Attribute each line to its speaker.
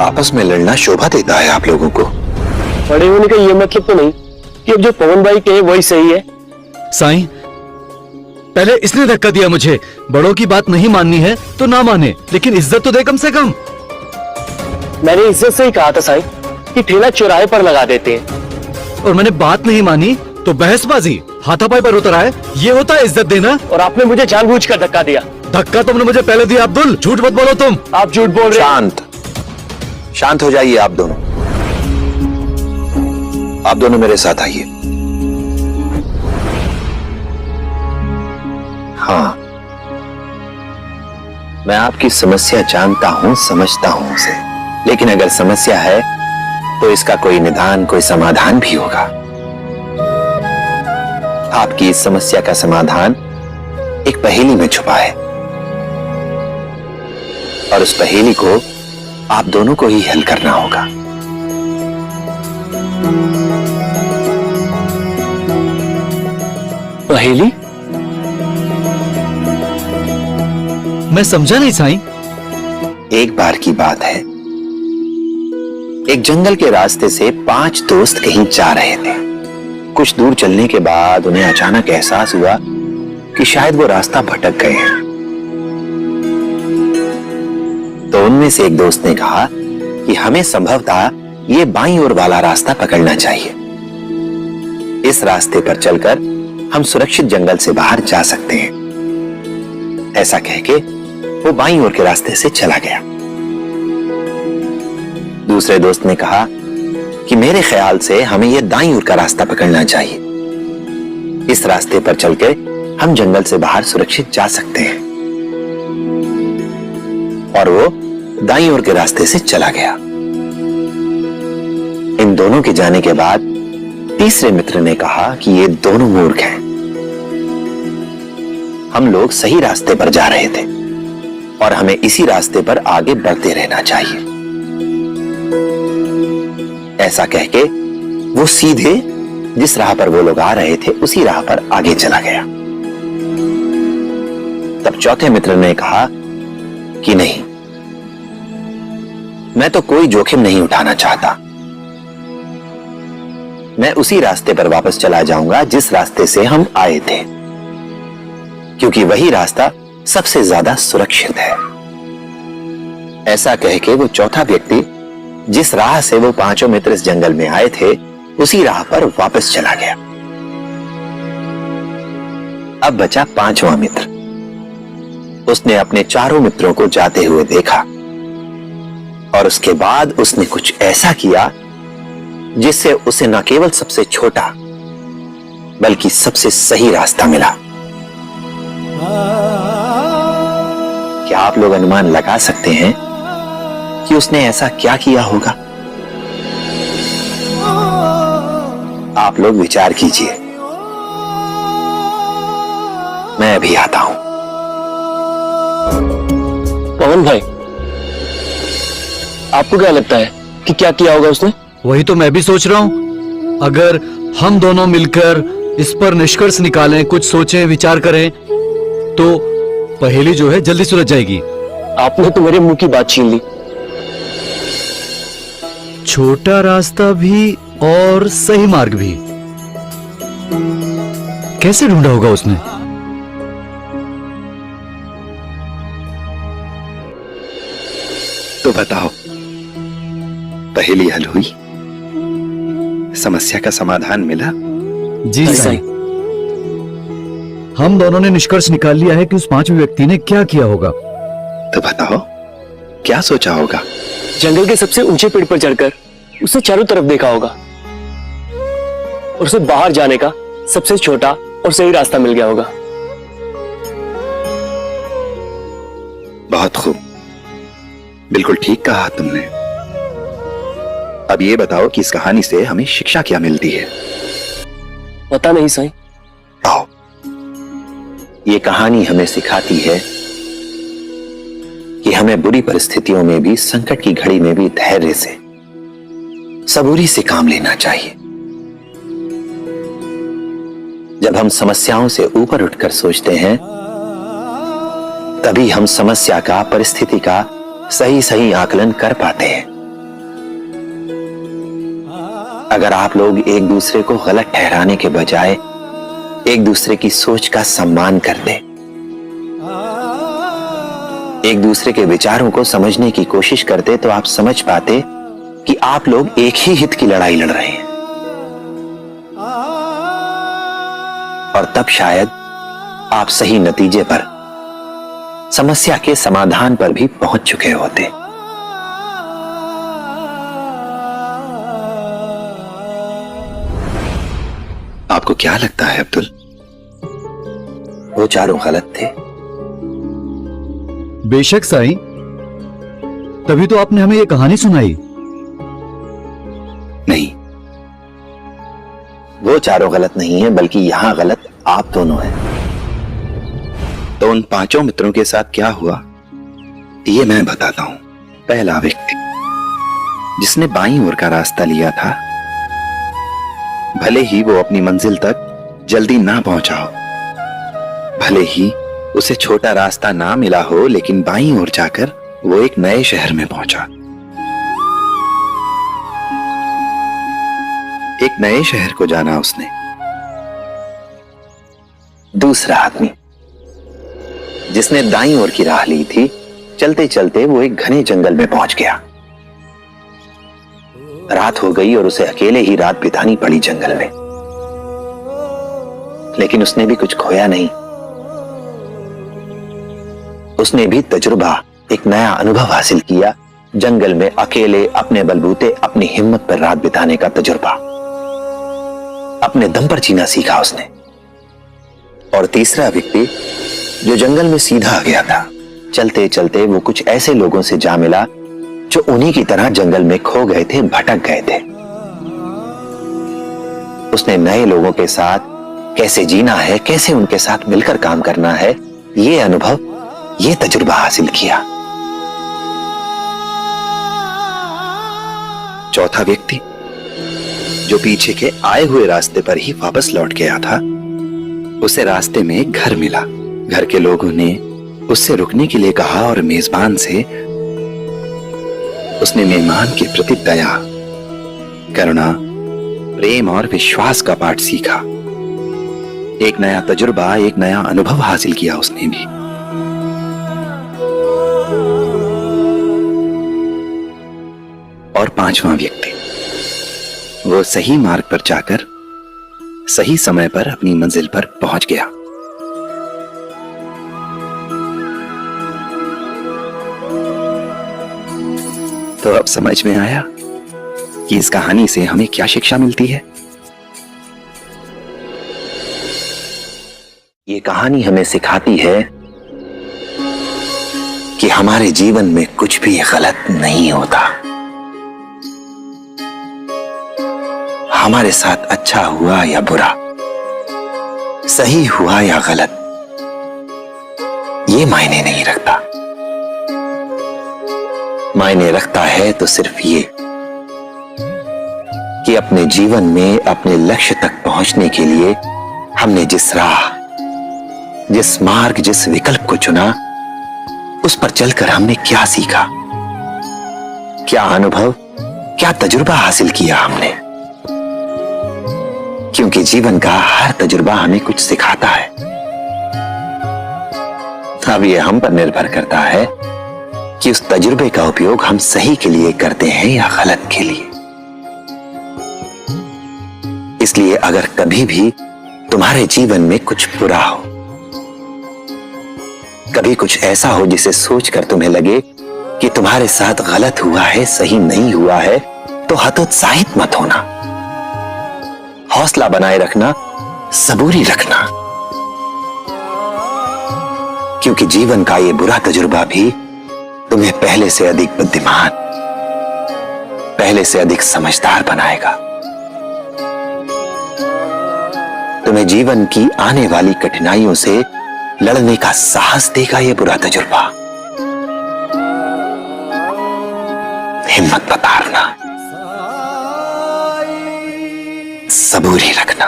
Speaker 1: आपस में लड़ना शोभा देता है आप लोगों को।
Speaker 2: बड़े होने का ये मतलब तो नहीं कि अब जो पवन भाई कहे वही सही है।
Speaker 3: साईं, पहले इसने धक्का दिया मुझे। बड़ों की बात नहीं माननी है तो ना माने, लेकिन इज्जत तो दे कम से कम।
Speaker 2: मैंने इज्जत से ही कहा था साईं कि ठेला चौराहे पर लगा देते हैं।
Speaker 3: और मैंने बात नहीं मानी तो बहसबाजी, हाथापाई पर उतर आए। ये होता है इज्जत देना?
Speaker 2: और आपने मुझे जानबूझकर धक्का दिया।
Speaker 3: धक्का तुमने मुझे पहले दिया अब्दुल, झूठ मत बोलो तुम।
Speaker 2: आप झूठ बोल रहे हैं।
Speaker 1: शांत हो जाइए आप दोनों। आप दोनों मेरे साथ आइए। हाँ, मैं आपकी समस्या जानता हूं, समझता हूं उसे, लेकिन अगर समस्या है तो इसका कोई निदान, कोई समाधान भी होगा। आपकी इस समस्या का समाधान एक पहेली में छुपा है, और उस पहेली को आप दोनों को ही हल करना होगा।
Speaker 2: पहेली?
Speaker 3: मैं समझा नहीं साईं।
Speaker 1: एक बार की बात है, एक जंगल के रास्ते से 5 दोस्त कहीं जा रहे थे। कुछ दूर चलने के बाद उन्हें अचानक एहसास हुआ कि शायद वो रास्ता भटक गए हैं। तो उनमें से एक दोस्त ने कहा कि हमें संभवतः ये बाईं ओर वाला रास्ता पकड़ना चाहिए। इस रास्ते पर चलकर हम सुरक्षित जंगल से बाहर जा सकते हैं। ऐसा कहके वो बाईं ओर के रास्ते से चला गया। दूसरे दोस्त ने कहा कि मेरे ख्याल से हमें यह दाईं ओर का रास्ता पकड़ना चाहिए। इस रास्ते पर चलकर हम जंगल से बाहर सुरक्षित जा सकते हैं। और वो दाईं ओर के रास्ते से चला गया। इन दोनों के जाने के बाद तीसरे मित्र ने कहा कि ये दोनों मूर्ख हैं। हम लोग सही रास्ते पर जा रहे थे और हमें इसी रास्ते पर आगे बढ़ते रहना चाहिए। ऐसा कहके वो सीधे जिस राह पर वो लोग आ रहे थे उसी राह पर आगे चला गया। तब चौथे मित्र ने कहा कि नहीं, मैं तो कोई जोखिम नहीं उठाना चाहता। मैं उसी रास्ते पर वापस चला जाऊंगा जिस रास्ते से हम आए थे, क्योंकि वही रास्ता सबसे ज्यादा सुरक्षित है। ऐसा कहके वो चौथा व्यक्ति जिस राह से वो पांचों मित्र इस जंगल में आए थे उसी राह पर वापस चला गया। अब बचा पांचवा मित्र। उसने अपने चारों मित्रों को जाते हुए देखा और उसके बाद उसने कुछ ऐसा किया जिससे उसे न केवल सबसे छोटा बल्कि सबसे सही रास्ता मिला। क्या आप लोग अनुमान लगा सकते हैं कि उसने ऐसा क्या किया होगा? आप लोग विचार कीजिए, मैं अभी आता हूं।
Speaker 2: पवन भाई, आपको क्या लगता है कि क्या किया होगा उसने?
Speaker 3: वही तो मैं भी सोच रहा हूं। अगर हम दोनों मिलकर इस पर निष्कर्ष निकालें, कुछ सोचें, विचार करें, तो पहेली जो है जल्दी सुलझ जाएगी।
Speaker 2: आपने तो मेरे मुंह की बात छीन ली।
Speaker 3: छोटा रास्ता भी और सही मार्ग भी कैसे ढूंढा होगा उसने?
Speaker 1: तो बताओ, पहेली हल हुई? समस्या का समाधान मिला?
Speaker 3: जी साईं। हम दोनों ने निष्कर्ष निकाल लिया है कि उस पांचवें व्यक्ति ने क्या किया होगा।
Speaker 1: तो बताओ, क्या सोचा होगा?
Speaker 2: जंगल के सबसे ऊंचे पेड़ पर चढ़कर उसने चारों तरफ देखा होगा और उसे बाहर जाने का सबसे छोटा और सही रास्ता मिल गया होगा।
Speaker 1: बहुत खूब, बिल्कुल ठीक कहा तुमने। अब ये बताओ कि इस कहानी से हमें शिक्षा क्या मिलती है?
Speaker 2: पता नहीं साईं।
Speaker 1: आओ, ये कहानी हमें सिखाती है कि हमें बुरी परिस्थितियों में भी, संकट की घड़ी में भी धैर्य से, सबूरी से काम लेना चाहिए। जब हम समस्याओं से ऊपर उठकर सोचते हैं, तभी हम समस्या का, परिस्थिति का सही सही आकलन कर पाते हैं। अगर आप लोग एक दूसरे को गलत ठहराने के बजाय एक दूसरे की सोच का सम्मान करते, एक दूसरे के विचारों को समझने की कोशिश करते, तो आप समझ पाते कि आप लोग एक ही हित की लड़ाई लड़ रहे हैं। और तब शायद आप सही नतीजे पर, समस्या के समाधान पर भी पहुंच चुके होते। आपको क्या लगता है अब्दुल, वो चारों गलत थे?
Speaker 3: बेशक साईं, तभी तो आपने हमें ये कहानी सुनाई।
Speaker 1: नहीं, वो चारों गलत नहीं है, बल्कि यहां गलत आप दोनों हैं। तो उन पांचों मित्रों के साथ क्या हुआ, ये मैं बताता हूं। पहला व्यक्ति जिसने बाईं ओर का रास्ता लिया था, भले ही वो अपनी मंजिल तक जल्दी ना पहुंचा हो, भले ही उसे छोटा रास्ता ना मिला हो, लेकिन बाईं ओर जाकर वो एक नए शहर में पहुंचा। एक नए शहर को जाना उसने। दूसरा आदमी जिसने दाईं ओर की राह ली थी, चलते चलते वो एक घने जंगल में पहुंच गया। रात हो गई और उसे अकेले ही रात बितानी पड़ी जंगल में, लेकिन उसने भी कुछ खोया नहीं। उसने भी तजुर्बा, एक नया अनुभव हासिल किया। जंगल में अकेले अपने बलबूते अपनी हिम्मत पर रात बिताने का तजुर्बा, अपने दम पर जीना सीखा उसने। और तीसरा व्यक्ति जो जंगल में सीधा आ गया था, चलते चलते वो कुछ ऐसे लोगों से जा मिला जो उन्हीं की तरह जंगल में खो गए थे, भटक गए थे। उसने नए लोगों के साथ कैसे जीना है, कैसे उनके साथ मिलकर काम करना है, ये अनुभव, ये तजुर्बा हासिल किया। चौथा व्यक्ति जो पीछे के आए हुए रास्ते पर ही वापस लौट गया था, उसे रास्ते में एक घर मिला। घर के लोगों ने उससे रुकने के लिए कहा और मेजबान से उसने मेहमान के प्रति दया, करुणा, प्रेम और विश्वास का पाठ सीखा। एक नया तजुर्बा, एक नया अनुभव हासिल किया उसने भी। और पांचवां व्यक्ति वो सही मार्ग पर जाकर सही समय पर अपनी मंजिल पर पहुंच गया। तो अब समझ में आया कि इस कहानी से हमें क्या शिक्षा मिलती है। ये कहानी हमें सिखाती है कि हमारे जीवन में कुछ भी गलत नहीं होता। हमारे साथ अच्छा हुआ या बुरा, सही हुआ या गलत, ये मायने नहीं रखता। मायने रखता है तो सिर्फ ये कि अपने जीवन में अपने लक्ष्य तक पहुंचने के लिए हमने जिस राह, जिस मार्ग, जिस विकल्प को चुना, उस पर चलकर हमने क्या सीखा, क्या अनुभव, क्या तजुर्बा हासिल किया हमने। क्योंकि जीवन का हर तजुर्बा हमें कुछ सिखाता है। अब यह हम पर निर्भर करता है कि उस तजुर्बे का उपयोग हम सही के लिए करते हैं या गलत के लिए। इसलिए अगर कभी भी तुम्हारे जीवन में कुछ बुरा हो, कभी कुछ ऐसा हो जिसे सोचकर तुम्हें लगे कि तुम्हारे साथ गलत हुआ है, सही नहीं हुआ है, तो हतोत्साहित मत होना। हौसला बनाए रखना, सबूरी रखना, क्योंकि जीवन का ये बुरा तजुर्बा भी तुम्हें पहले से अधिक बुद्धिमान, पहले से अधिक समझदार बनाएगा। तुम्हें जीवन की आने वाली कठिनाइयों से लड़ने का साहस देगा ये बुरा तजुर्बा। हिम्मत मत हारना, सबूरी रखना।